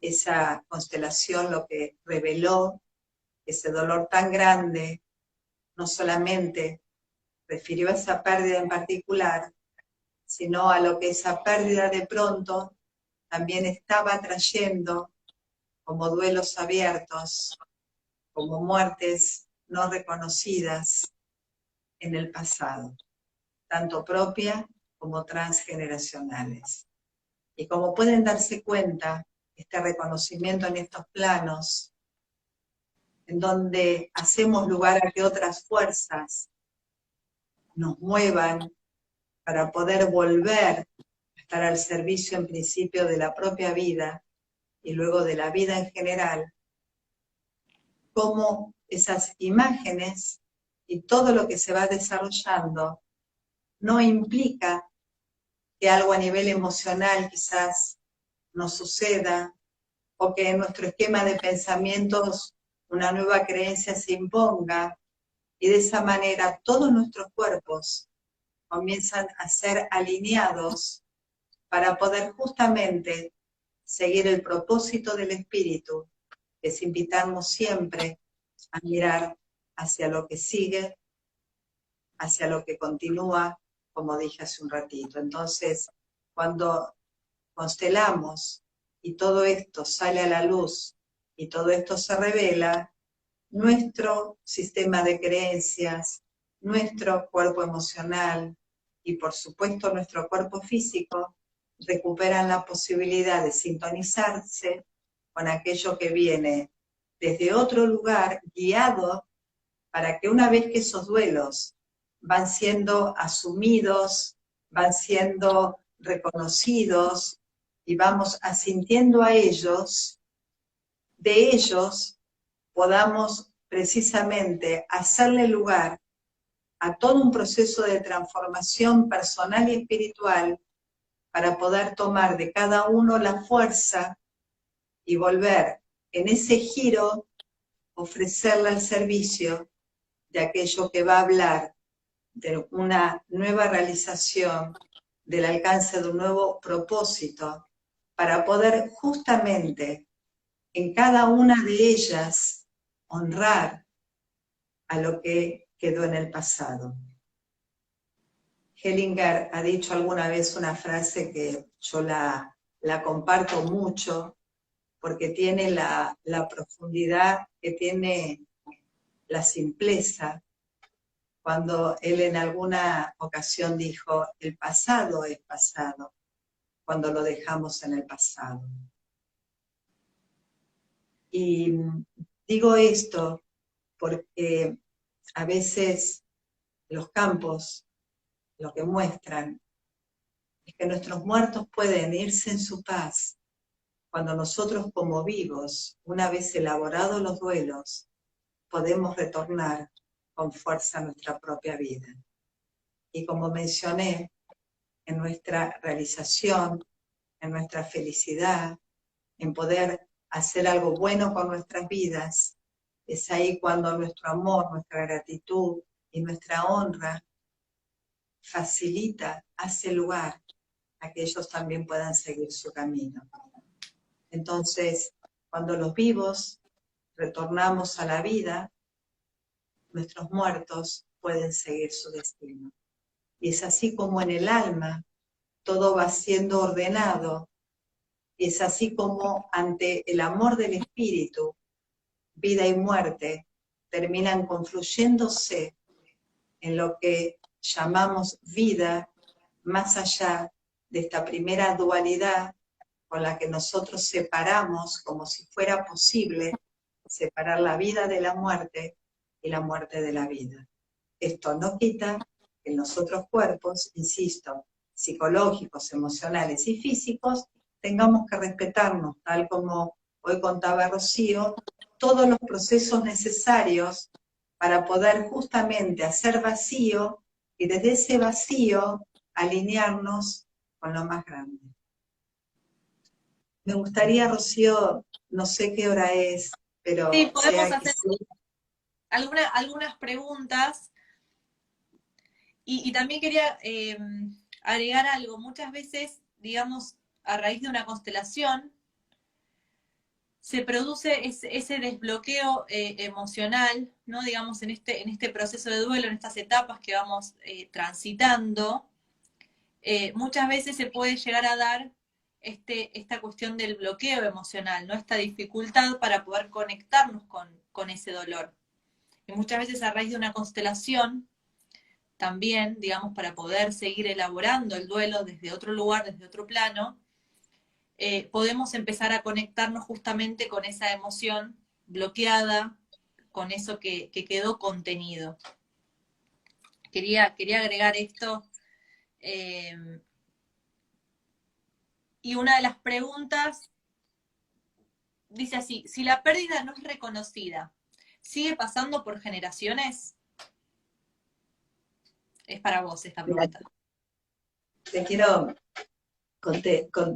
S1: esa constelación lo que reveló, ese dolor tan grande, no solamente refirió a esa pérdida en particular, sino a lo que esa pérdida de pronto también estaba trayendo como duelos abiertos, como muertes no reconocidas en el pasado, tanto propia como transgeneracionales. Y como pueden darse cuenta, este reconocimiento en estos planos, en donde hacemos lugar a que otras fuerzas nos muevan para poder volver a estar al servicio en principio de la propia vida y luego de la vida en general, como esas imágenes y todo lo que se va desarrollando no implica que algo a nivel emocional quizás nos suceda, o que en nuestro esquema de pensamientos una nueva creencia se imponga, y de esa manera todos nuestros cuerpos comienzan a ser alineados para poder justamente seguir el propósito del espíritu, que es invitarnos siempre a mirar hacia lo que sigue, hacia lo que continúa, como dije hace un ratito. Entonces, cuando constelamos y todo esto sale a la luz y todo esto se revela, nuestro sistema de creencias, nuestro cuerpo emocional y por supuesto nuestro cuerpo físico recuperan la posibilidad de sintonizarse con aquello que viene desde otro lugar, guiado para que una vez que esos duelos van siendo asumidos, van siendo reconocidos y vamos asintiendo a ellos, de ellos podamos precisamente hacerle lugar a todo un proceso de transformación personal y espiritual para poder tomar de cada uno la fuerza y volver en ese giro, ofrecerle al servicio de aquello que va a hablar de una nueva realización, del alcance de un nuevo propósito, para poder justamente en cada una de ellas honrar a lo que quedó en el pasado. Hellinger ha dicho alguna vez una frase que yo la comparto mucho, porque tiene la profundidad que tiene la simpleza, cuando él en alguna ocasión dijo, el pasado es pasado, cuando lo dejamos en el pasado. Y digo esto porque a veces los campos lo que muestran es que nuestros muertos pueden irse en su paz cuando nosotros como vivos, una vez elaborados los duelos, podemos retornar con fuerza a nuestra propia vida. Y como mencioné, en nuestra realización, en nuestra felicidad, en poder hacer algo bueno con nuestras vidas, es ahí cuando nuestro amor, nuestra gratitud y nuestra honra facilita, hace lugar a que ellos también puedan seguir su camino. Entonces, cuando los vivos retornamos a la vida, nuestros muertos pueden seguir su destino. Y es así como en el alma todo va siendo ordenado, y es así como ante el amor del espíritu, vida y muerte terminan confluyéndose en lo que llamamos vida, más allá de esta primera dualidad con la que nosotros separamos, como si fuera posible separar la vida de la muerte y la muerte de la vida. Esto no quita que en los otros cuerpos, insisto, psicológicos, emocionales y físicos, tengamos que respetarnos, tal como hoy contaba Rocío, todos los procesos necesarios para poder justamente hacer vacío y desde ese vacío alinearnos con lo más grande. Me gustaría, Rocío, no sé qué hora es, pero
S2: Sí, podemos
S1: sea que
S2: hacer
S1: sí.
S2: algunas preguntas y también quería agregar algo. Muchas veces, digamos, a raíz de una constelación, se produce ese desbloqueo emocional, ¿no? Digamos, en este proceso de duelo, en estas etapas que vamos transitando, muchas veces se puede llegar a dar esta cuestión del bloqueo emocional, ¿no? Esta dificultad para poder conectarnos con ese dolor. Y muchas veces a raíz de una constelación, también, digamos, para poder seguir elaborando el duelo desde otro lugar, desde otro plano, podemos empezar a conectarnos justamente con esa emoción bloqueada, con eso que quedó contenido. Quería agregar esto. Y una de las preguntas dice así, si la pérdida no es reconocida, ¿sigue pasando por generaciones? Es para vos esta pregunta.
S1: Te quiero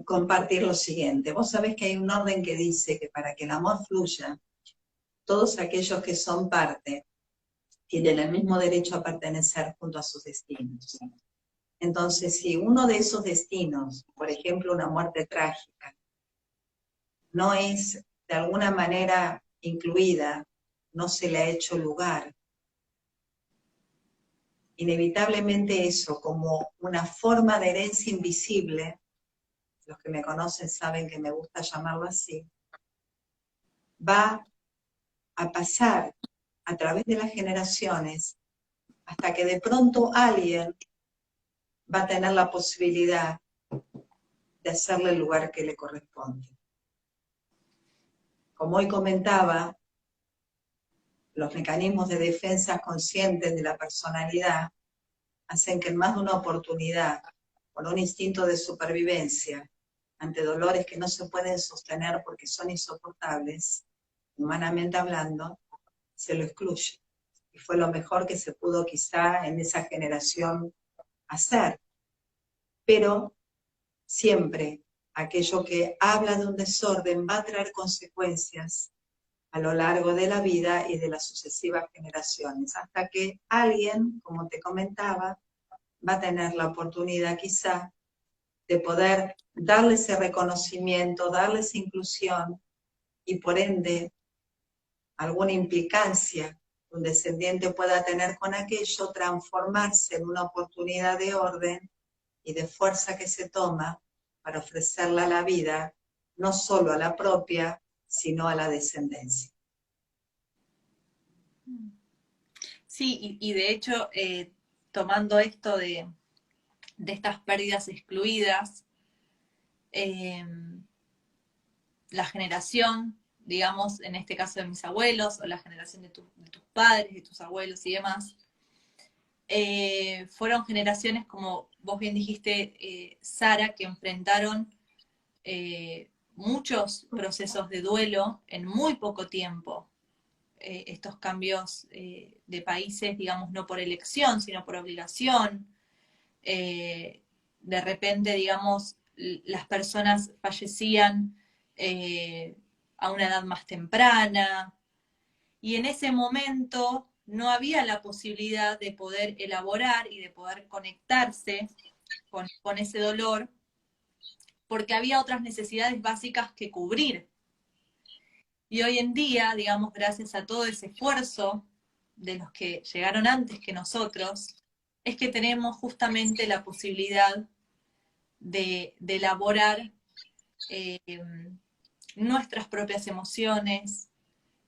S1: compartir lo siguiente. Vos sabés que hay un orden que dice que para que el amor fluya, todos aquellos que son parte tienen el mismo derecho a pertenecer junto a sus destinos. Entonces, si uno de esos destinos, por ejemplo, una muerte trágica, no es de alguna manera incluida, no se le ha hecho lugar, inevitablemente eso, como una forma de herencia invisible, los que me conocen saben que me gusta llamarlo así, va a pasar a través de las generaciones hasta que de pronto alguien va a tener la posibilidad de hacerle el lugar que le corresponde. Como hoy comentaba, los mecanismos de defensa conscientes de la personalidad hacen que en más de una oportunidad, con un instinto de supervivencia, ante dolores que no se pueden sostener porque son insoportables, humanamente hablando, se lo excluye. Y fue lo mejor que se pudo quizá en esa generación hacer. Pero siempre aquello que habla de un desorden va a traer consecuencias a lo largo de la vida y de las sucesivas generaciones, hasta que alguien, como te comentaba, va a tener la oportunidad quizá de poder darle ese reconocimiento, darle esa inclusión y por ende alguna implicancia que un descendiente pueda tener con aquello, transformarse en una oportunidad de orden y de fuerza que se toma para ofrecerla a la vida, no solo a la propia, sino a la descendencia.
S2: Sí, y de hecho, tomando esto de estas pérdidas excluidas, eh, la generación, digamos, en este caso de mis abuelos, o la generación de tus padres, de tus abuelos y demás, fueron generaciones, como vos bien dijiste, Sara, que enfrentaron muchos procesos de duelo en muy poco tiempo. Estos cambios de países, digamos, no por elección, sino por obligación. De repente, digamos, las personas fallecían a una edad más temprana, y en ese momento no había la posibilidad de poder elaborar y de poder conectarse con ese dolor, porque había otras necesidades básicas que cubrir. Y hoy en día, digamos, gracias a todo ese esfuerzo de los que llegaron antes que nosotros, es que tenemos justamente la posibilidad de elaborar eh, nuestras propias emociones,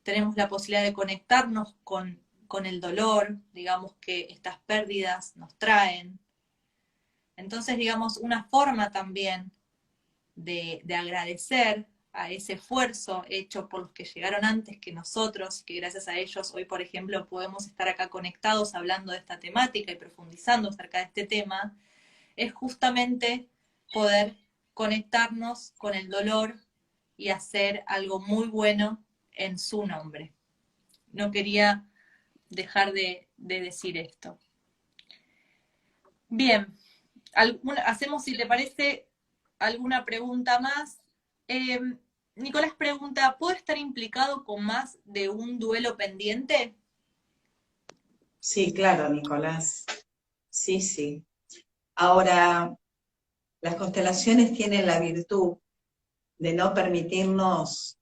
S2: tenemos la posibilidad de conectarnos con el dolor, digamos, que estas pérdidas nos traen. Entonces, digamos, una forma también de agradecer a ese esfuerzo hecho por los que llegaron antes que nosotros, que gracias a ellos hoy, por ejemplo, podemos estar acá conectados hablando de esta temática y profundizando acerca de este tema, es justamente poder conectarnos con el dolor y hacer algo muy bueno en su nombre. No quería dejar de decir esto. Bien, hacemos, si te parece, alguna pregunta más. Eh, Nicolás pregunta, ¿puedo estar implicado con más de un duelo pendiente?
S1: Sí, claro, Nicolás. Sí, sí. Ahora, las constelaciones tienen la virtud de no permitirnos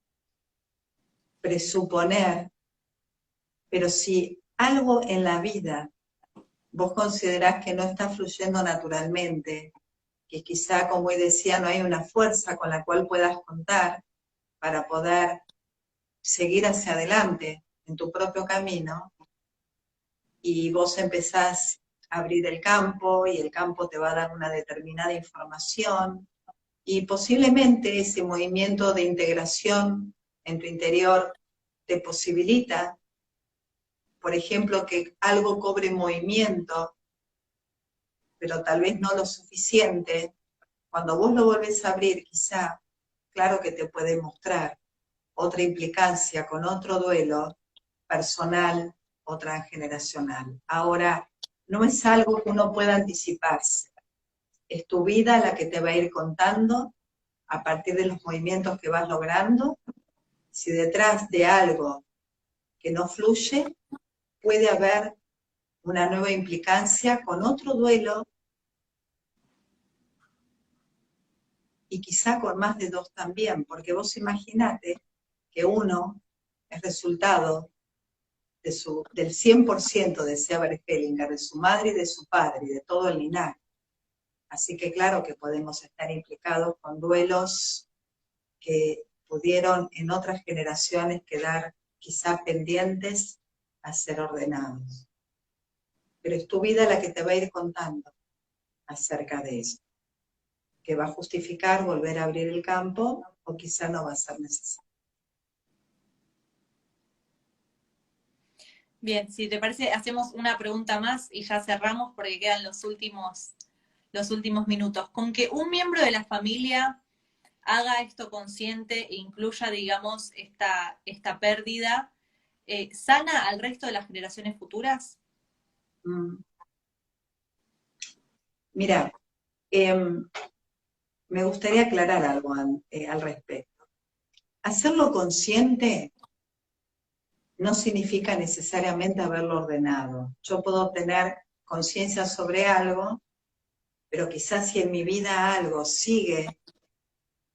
S1: presuponer, pero si algo en la vida vos considerás que no está fluyendo naturalmente, que quizá, como hoy decía, no hay una fuerza con la cual puedas contar para poder seguir hacia adelante en tu propio camino, y vos empezás a abrir el campo y el campo te va a dar una determinada información, y posiblemente ese movimiento de integración en tu interior te posibilita, por ejemplo, que algo cobre movimiento, pero tal vez no lo suficiente. Cuando vos lo volvés a abrir, quizá, claro que te puede mostrar otra implicancia con otro duelo personal o transgeneracional. Ahora, no es algo que uno pueda anticiparse. Es tu vida la que te va a ir contando a partir de los movimientos que vas logrando. Si detrás de algo que no fluye, puede haber una nueva implicancia con otro duelo y quizá con más de dos también, porque vos imaginate que uno es resultado del 100% de Seaber Hellinger, de su madre y de su padre, y de todo el linaje. Así que claro que podemos estar implicados con duelos que pudieron en otras generaciones quedar quizá pendientes a ser ordenados. Pero es tu vida la que te va a ir contando acerca de eso, que va a justificar volver a abrir el campo o quizá no va a ser necesario.
S2: Bien, si te parece, hacemos una pregunta más y ya cerramos porque quedan los últimos minutos. Con que un miembro de la familia haga esto consciente e incluya, digamos, esta pérdida, ¿sana al resto de las generaciones futuras?
S1: Mira, me gustaría aclarar algo al respecto. Hacerlo consciente no significa necesariamente haberlo ordenado. Yo puedo tener conciencia sobre algo, pero quizás si en mi vida algo sigue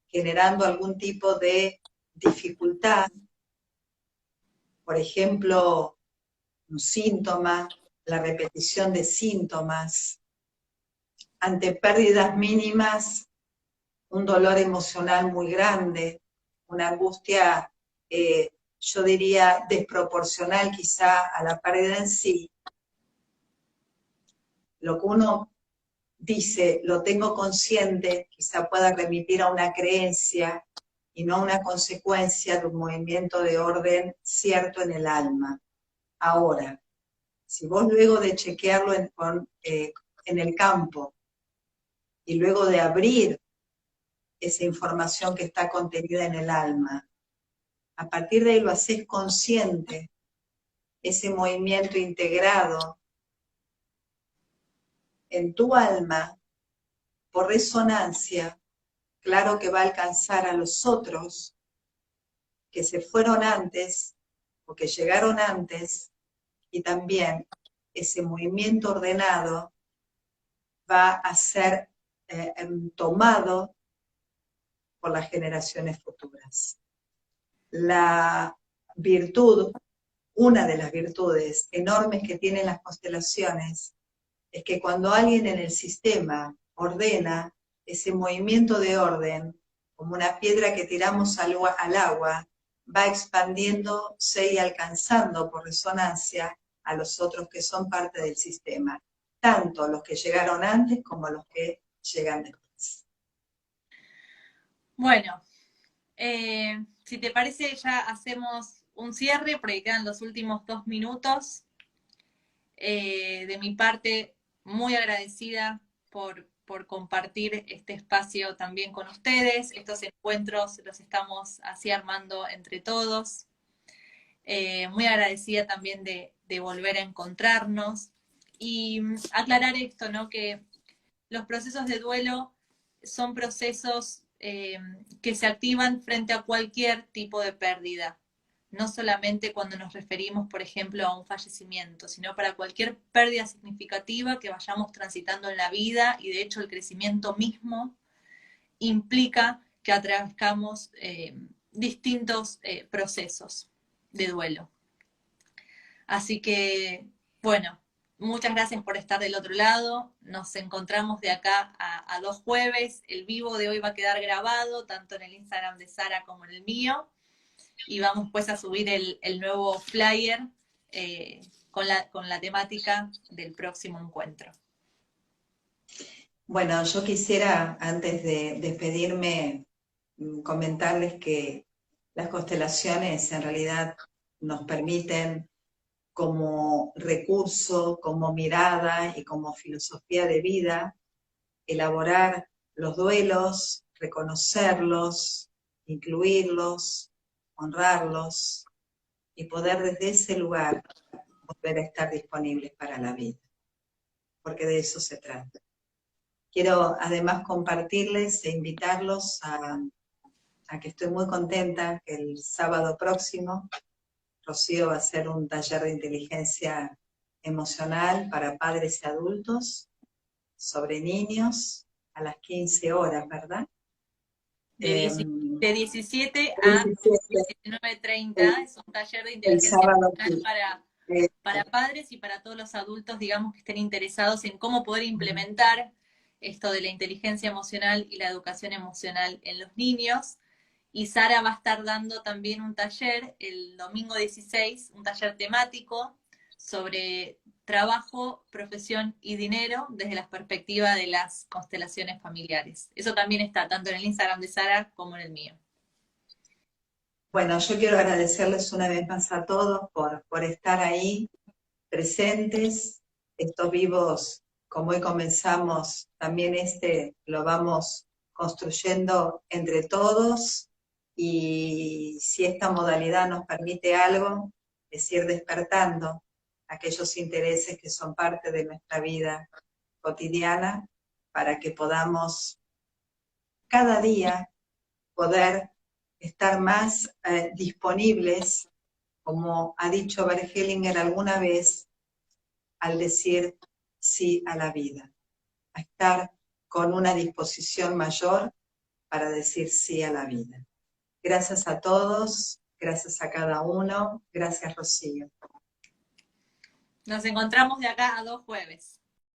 S1: generando algún tipo de dificultad, por ejemplo, un síntoma, la repetición de síntomas, ante pérdidas mínimas, un dolor emocional muy grande, una angustia, yo diría, desproporcional quizá a la pérdida en sí. Lo que uno dice, lo tengo consciente, quizá pueda remitir a una creencia y no a una consecuencia de un movimiento de orden cierto en el alma. Ahora, si vos luego de chequearlo en el campo y luego de abrir esa información que está contenida en el alma, a partir de ahí lo haces consciente, ese movimiento integrado en tu alma, por resonancia, claro que va a alcanzar a los otros que se fueron antes o que llegaron antes, y también ese movimiento ordenado va a ser tomado por las generaciones futuras. La virtud, una de las virtudes enormes que tienen las constelaciones, es que cuando alguien en el sistema ordena, ese movimiento de orden, como una piedra que tiramos al agua, va expandiéndose y alcanzando por resonancia a los otros que son parte del sistema, tanto los que llegaron antes como los que llegan después.
S2: Bueno, si te parece ya hacemos un cierre porque quedan los últimos 2 minutos. De mi parte, muy agradecida por compartir este espacio también con ustedes. Estos encuentros los estamos así armando entre todos. Muy agradecida también de volver a encontrarnos. Y aclarar esto, ¿no? Que los procesos de duelo son procesos que se activan frente a cualquier tipo de pérdida. No solamente cuando nos referimos, por ejemplo, a un fallecimiento, sino para cualquier pérdida significativa que vayamos transitando en la vida, y de hecho el crecimiento mismo implica que atravesamos distintos procesos de duelo. Así que, bueno, muchas gracias por estar del otro lado. Nos encontramos de acá a 2 jueves. El vivo de hoy va a quedar grabado, tanto en el Instagram de Sara como en el mío. Y vamos pues a subir el nuevo flyer con la temática del próximo encuentro.
S1: Bueno, yo quisiera, antes de despedirme, comentarles que las constelaciones en realidad nos permiten, como recurso, como mirada y como filosofía de vida, elaborar los duelos, reconocerlos, incluirlos, honrarlos y poder desde ese lugar volver a estar disponibles para la vida, porque de eso se trata. Quiero además compartirles e invitarlos a que estoy muy contenta que el sábado próximo Rocío va a hacer un taller de inteligencia emocional para padres y adultos sobre niños a las 15 horas, ¿verdad?
S2: De 17 a 19:30 es un taller de inteligencia emocional para padres y para todos los adultos, digamos, que estén interesados en cómo poder implementar esto de la inteligencia emocional y la educación emocional en los niños. Y Sara va a estar dando también un taller el domingo 16, un taller temático sobre trabajo, profesión y dinero desde la perspectiva de las constelaciones familiares. Eso también está tanto en el Instagram de Sara como en el mío.
S1: Bueno, yo quiero agradecerles una vez más a todos por estar ahí, presentes. Estos vivos, como hoy comenzamos, también lo vamos construyendo entre todos, y si esta modalidad nos permite algo, es ir despertando aquellos intereses que son parte de nuestra vida cotidiana, para que podamos cada día poder estar más disponibles, como ha dicho Bert Hellinger alguna vez, al decir sí a la vida, a estar con una disposición mayor para decir sí a la vida. Gracias a todos, gracias a cada uno, gracias Rocío.
S2: Nos encontramos de acá a 2 jueves.